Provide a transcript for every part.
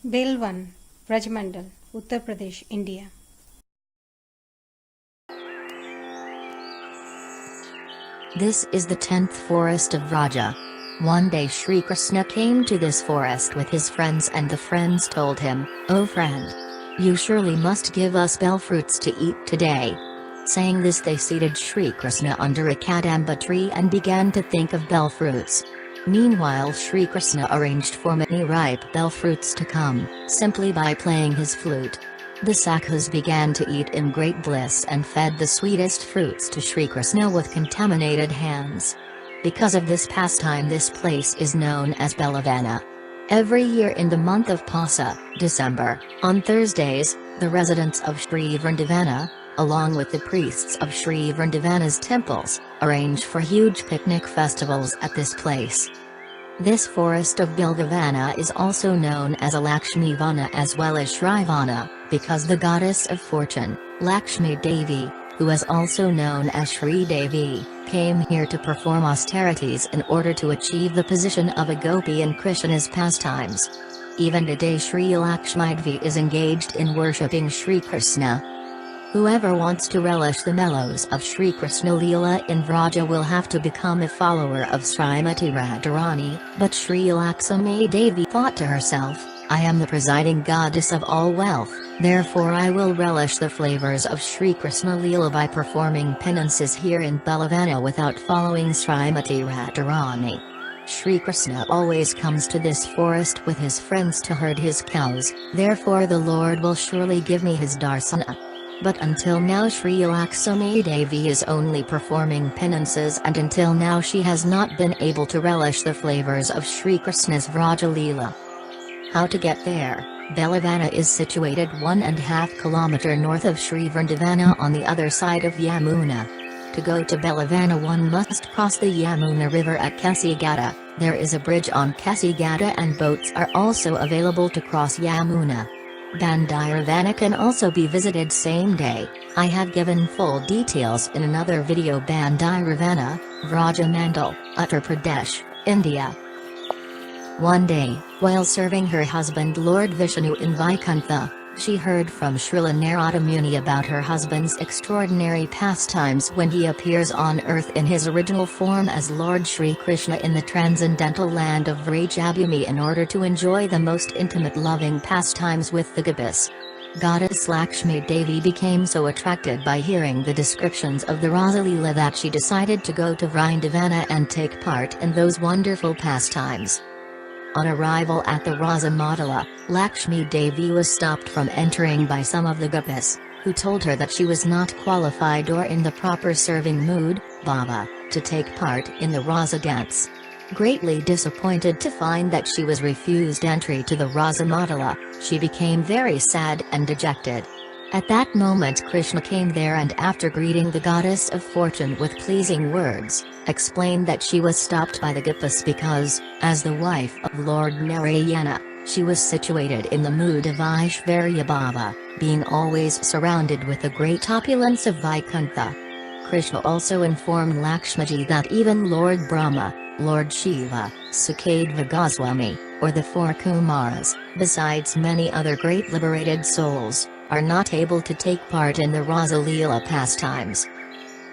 Bilvavana, Vraja Mandal, Uttar Pradesh, India. This is the 10th forest of Vraja. One day Sri Krishna came to this forest with his friends, and the friends told him, "Oh friend, you surely must give us bell fruits to eat today." Saying this, they seated Sri Krishna under a kadamba tree and began to think of bell fruits. Meanwhile, Sri Krishna arranged for many ripe bell fruits to come, simply by playing his flute. The Sakhas began to eat in great bliss and fed the sweetest fruits to Sri Krishna with contaminated hands. Because of this pastime, this place is known as Bilvavana. Every year in the month of Pasa, December, on Thursdays, the residents of Sri Vrindavana, along with the priests of Sri Vrindavana's temples, arrange for huge picnic festivals at this place. This forest of Bilvavana is also known as a Lakshmi Vana as well as Shrivana, because the goddess of fortune, Lakshmi Devi, who is also known as Shri Devi, came here to perform austerities in order to achieve the position of a gopi in Krishna's pastimes. Even today Shri Lakshmi Devi is engaged in worshipping Shri Krishna. Whoever wants to relish the mellows of Shri Krishna Leela in Vraja will have to become a follower of Srimati Radharani, but Shri Lakshmi Devi thought to herself, "I am the presiding goddess of all wealth, therefore I will relish the flavors of Shri Krishna Leela by performing penances here in Bilvavana without following Srimati Radharani." Shri Krishna always comes to this forest with his friends to herd his cows, therefore the Lord will surely give me his darsana. But until now Shri Lakshmi Devi is only performing penances, and until now she has not been able to relish the flavors of Shri Krishna's Vraja Leela. How to get there? Bilvavana is situated 1.5 km north of Sri Vrindavana on the other side of Yamuna. To go to Bilvavana one must cross the Yamuna river at Kasigata. There is a bridge on Kasigata and boats are also available to cross Yamuna. Bandiravana can also be visited same day. I have given full details in another video. Bandiravana, Vraja Mandal, Uttar Pradesh, India. One day, while serving her husband Lord Vishnu in Vaikuntha, she heard from Srila Narada Muni about her husband's extraordinary pastimes when he appears on earth in his original form as Lord Shri Krishna in the transcendental land of Vrajabhumi in order to enjoy the most intimate loving pastimes with the gopis. Goddess Lakshmi Devi became so attracted by hearing the descriptions of the Rasa Leela that she decided to go to Vrindavana and take part in those wonderful pastimes. On arrival at the Rasa Mandala, Lakshmi Devi was stopped from entering by some of the gopis, who told her that she was not qualified or in the proper serving mood, bhava, to take part in the Rasa dance. Greatly disappointed to find that she was refused entry to the Rasa Mandala, she became very sad and dejected. At that moment Krishna came there and after greeting the goddess of fortune with pleasing words, explained that she was stopped by the gopis because, as the wife of Lord Narayana, she was situated in the mood of Aishvarya Bhava, being always surrounded with the great opulence of Vaikuntha. Krishna also informed Lakshmiji that even Lord Brahma, Lord Shiva, Sukadeva Goswami, or the four Kumaras, besides many other great liberated souls, are not able to take part in the Rasa Leela pastimes.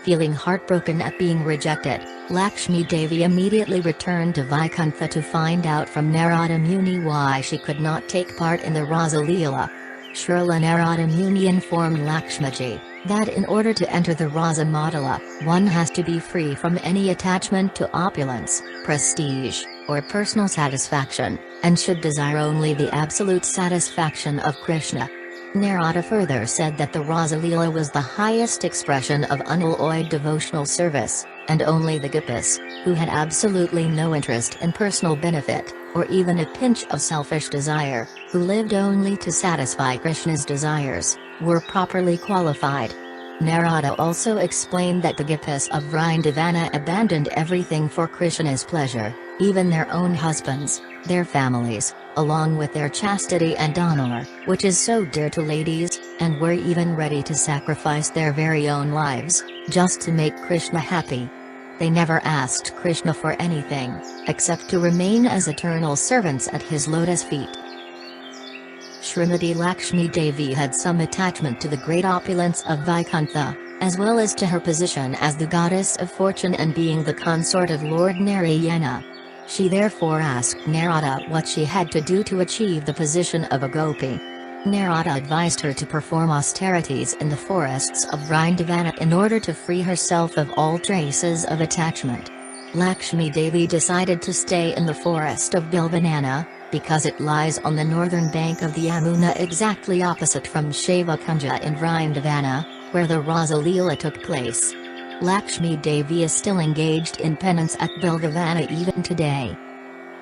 Feeling heartbroken at being rejected, Lakshmi Devi immediately returned to Vaikuntha to find out from Narada Muni why she could not take part in the Rasa Leela. Srila Narada Muni informed Lakshmiji that in order to enter the Rasa Mandala, one has to be free from any attachment to opulence, prestige, or personal satisfaction, and should desire only the absolute satisfaction of Krishna. Narada further said that the Rasa Leela was the highest expression of unalloyed devotional service, and only the gopis, who had absolutely no interest in personal benefit, or even a pinch of selfish desire, who lived only to satisfy Krishna's desires, were properly qualified. Narada also explained that the gopis of Vrindavana abandoned everything for Krishna's pleasure, even their own husbands, their families, along with their chastity and honor, which is so dear to ladies, and were even ready to sacrifice their very own lives, just to make Krishna happy. They never asked Krishna for anything, except to remain as eternal servants at his lotus feet. Srimati Lakshmi Devi had some attachment to the great opulence of Vaikuntha, as well as to her position as the goddess of fortune and being the consort of Lord Narayana. She therefore asked Narada what she had to do to achieve the position of a gopi. Narada advised her to perform austerities in the forests of Vrindavana in order to free herself of all traces of attachment. Lakshmi Devi decided to stay in the forest of Bilvavana, because it lies on the northern bank of the Yamuna exactly opposite from Shaivakunja in Vrindavana, where the Rasa Leela took place. Lakshmi Devi is still engaged in penance at Bilvavana even today.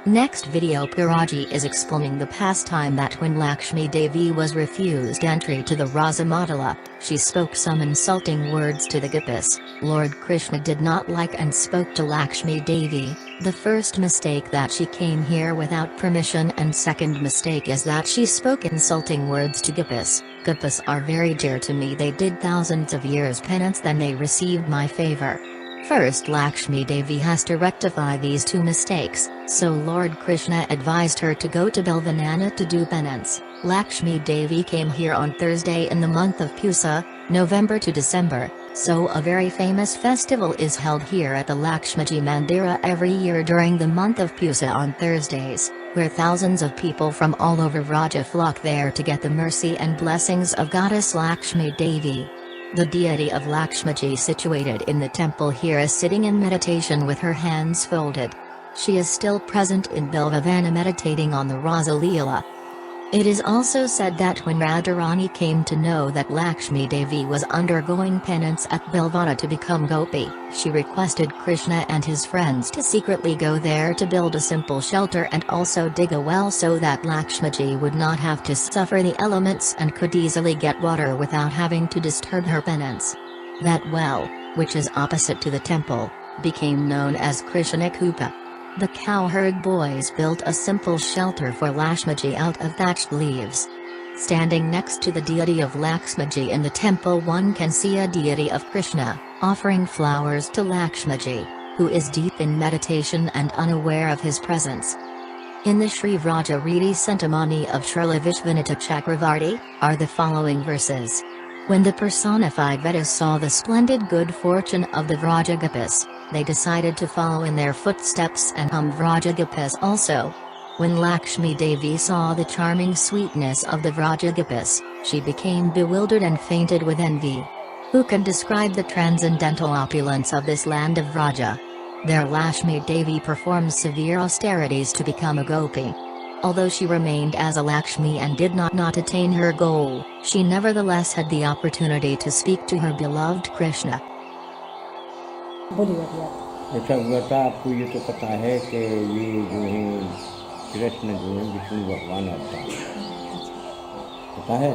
Next video Piraji is explaining the pastime that when Lakshmi Devi was refused entry to the Rasa Mandala, she spoke some insulting words to the gopis. Lord Krishna did not like and spoke to Lakshmi Devi. The first mistake that she came here without permission, and second mistake is that she spoke insulting words to gopis. Gopis are very dear to me. They did thousands of years penance, then they received my favor. First Lakshmi Devi has to rectify these two mistakes, so Lord Krishna advised her to go to Bilvavana to do penance. Lakshmi Devi came here on Thursday in the month of Pusa, November to December, so a very famous festival is held here at the Lakshmiji Mandira every year during the month of Pusa on Thursdays, where thousands of people from all over Vraja flock there to get the mercy and blessings of Goddess Lakshmi Devi. The deity of Lakshmiji situated in the temple here is sitting in meditation with her hands folded. She is still present in Bilvavana meditating on the Rasa Leela. It is also said that when Radharani came to know that Lakshmi Devi was undergoing penance at Bilvavana to become gopi, she requested Krishna and his friends to secretly go there to build a simple shelter and also dig a well so that Lakshmiji would not have to suffer the elements and could easily get water without having to disturb her penance. That well, which is opposite to the temple, became known as Krishna Kupa. The cowherd boys built a simple shelter for Lakshmiji out of thatched leaves. Standing next to the deity of Lakshmiji in the temple, one can see a deity of Krishna, offering flowers to Lakshmiji, who is deep in meditation and unaware of his presence. In the Sri Vraja Riti Sentimani of Srila Vishwanatha Chakravarti, are the following verses. When the personified Vedas saw the splendid good fortune of the Vraja Gopis, they decided to follow in their footsteps and Vraja Gopis also. When Lakshmi Devi saw the charming sweetness of the Vraja Gopis, she became bewildered and fainted with envy. Who can describe the transcendental opulence of this land of Vraja? There Lakshmi Devi performed severe austerities to become a gopi. Although she remained as a Lakshmi and did not attain her goal, she nevertheless had the opportunity to speak to her beloved Krishna. ऐसा हुआ था, आपको ये तो पता है कि ये जो है कृष्ण जो है विष्णु भगवान अवतार, पता है?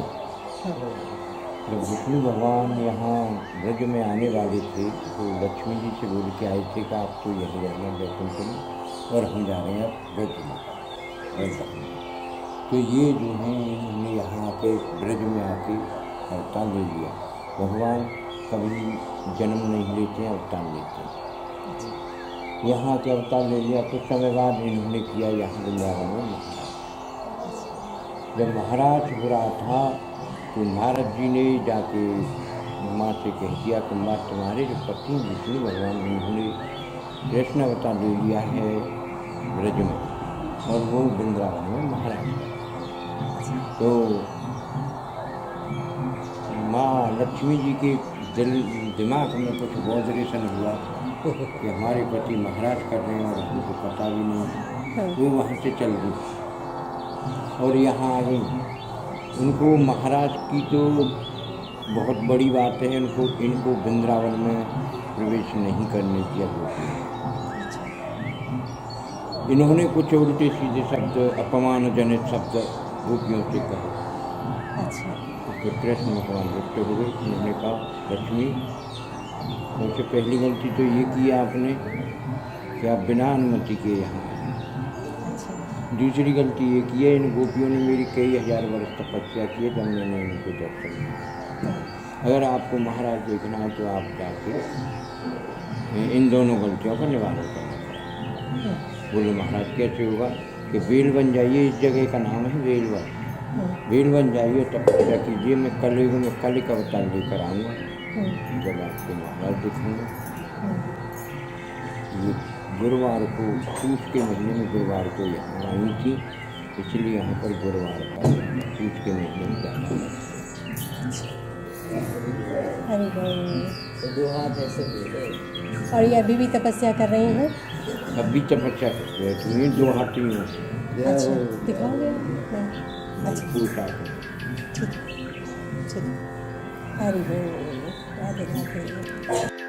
जब विष्णु भगवान यहाँ ब्रज में आने वाले थे तो लक्ष्मी जी से बोल के आए थे कि आप तो यही रहना दर्शन करें और हम जा रहे हैं ब्रज में। तो ये जो है हमने यहाँ आके ब्रज में आके अवतार ले लिया। भगवान कभी जन्म नहीं लेते हैं, अवतार लेते हैं। यहाँ के अवतार ले लिया, कुछ समय बाद इन्होंने किया यहाँ वृंदावन में महाराज। जब महाराज हो रहा था तो नारद जी ने जाके माँ से कह दिया कि माँ तुम्हारे जो पति विष्णु भगवान उन्होंने कृष्ण अवतार ले लिया है ब्रज में और वो वृंदावन में महाराज है। तो माँ लक्ष्मी जी के दिमाग में कुछ वॉजरेशन हुआ कि हमारे पति महाराज कर रहे हैं और हमको पता भी नहीं। वो वहाँ से चल गई और यहाँ आ गई। उनको महाराज की तो बहुत बड़ी बात है, इनको वृंदावन में प्रवेश नहीं करने दिया गोपी। इन्होंने कुछ उल्टे सीधे शब्द, अपमानजनित शब्द गोपियों से कहे। तो कृष्ण भगवान रुष्ट हो गए। उन्होंने कहा लक्ष्मी, सबसे पहली गलती तो ये की आपने कि आप बिना अनुमति के यहाँ आए। दूसरी गलती ये की है, इन गोपियों ने मेरी कई हजार वर्ष तपस्या की है जब मैंने इनको दर्शन दिया। अगर आपको महाराज देखना है तो आप जाके इन दोनों गलतियों का निवारण करना पड़ेगा। बोले महाराज कैसे होगा? कि बेल बन जाइए, इस जगह का नाम है बेलवन। भीड़ बन जाइए, तपस्या कीजिए, मैं कलयुग में कली का अवतार लेकर आऊँगा, जब आपको महाराज दिखाऊंगा। ये गुरुवार को, पूछ के महीने में गुरुवार को यहाँ आई थी, इसलिए यहाँ पर गुरुवार का पूछ के महीने में जाना है। अरे भाई, तो 2 हाथ ऐसे दे दो। और ये अभी भी तपस्या कर रही हैं? अब भी तपस्या करते हैं, तुम्हें 2 हाथी में अच्छा, दिखाओगे? नहीं, अच्छा पूछा ठीक ठीक। अरे भाई, Radhe Radhe.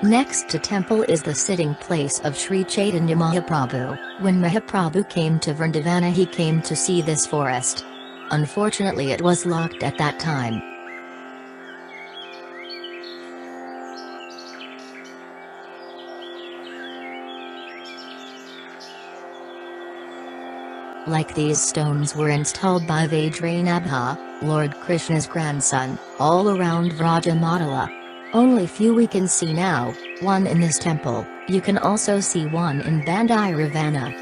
Next to temple is the sitting place of Sri Chaitanya Mahaprabhu. When Mahaprabhu came to Vrindavana, he came to see this forest. Unfortunately, it was locked at that time. Like these stones were installed by Vajranabha, Lord Krishna's grandson, all around Vraja Mandala. Only few we can see now, one in this temple. You can also see one in Bilvavana.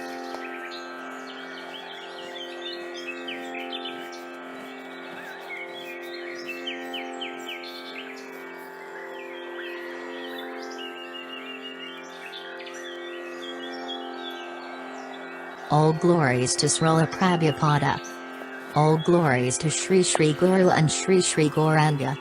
All glories to Srila Prabhupada. All glories to Sri Sri Guru and Sri Sri Gauranga.